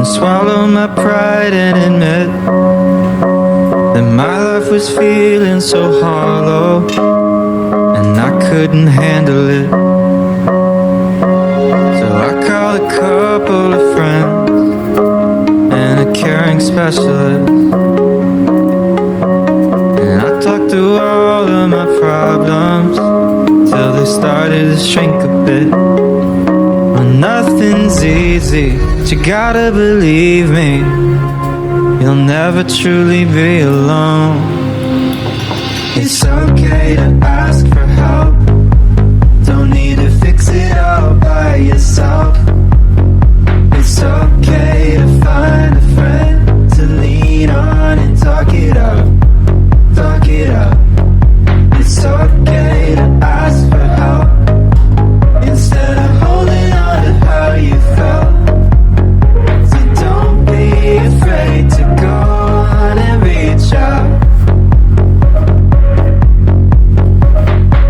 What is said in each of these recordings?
Swallow my pride and admit that my life was feeling so hollow, and I couldn't handle it. So I called a couple of friends and a caring specialist, and I talked through all of my problems till they started to shrink a bit. Well, nothing's easy, but you gotta believe me, you'll never truly be alone. It's okay to ask for help, don't need to fix it all by yourself. It's okay to find a friend to lean on and talk it out, talk it out. It's okay to ask for help instead of holding on to how you felt. So don't be afraid to go on and reach out.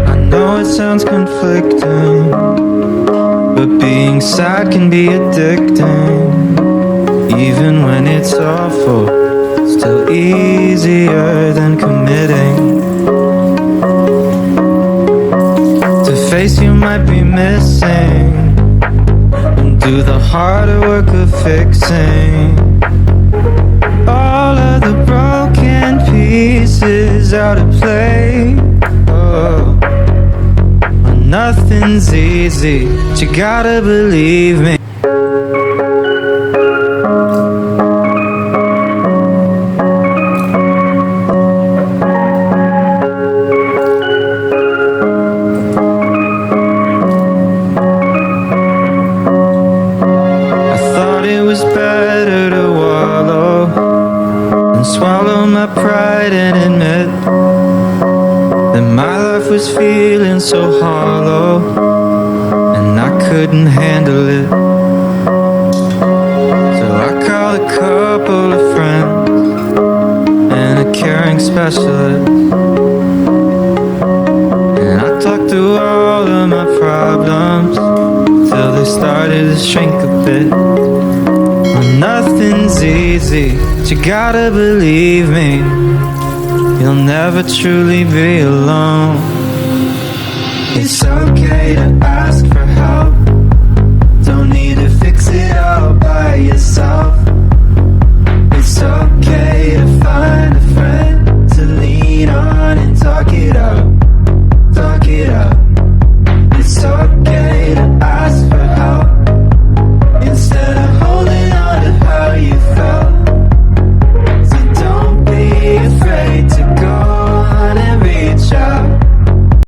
I know it sounds conflicting, but being sad can be addicting. Even when it's awful, still easier than committing. To face you might be missing, and do the harder work of fixing all of the broken pieces out of play. Oh, well, nothing's easy, but you gotta believe me. Better to wallow and swallow my pride and admit that my life was feeling so hollow, and I couldn't handle it. So I called a couple of friends and a caring specialist, and I talked through all of my problems till they started to shrink a bit. Nothing's easy, but you gotta believe me, you'll never truly be alone. It's okay to ask for help, don't need to fix it all by yourself. It's okay to find a friend to lean on and talk it out, talk it out. It's okay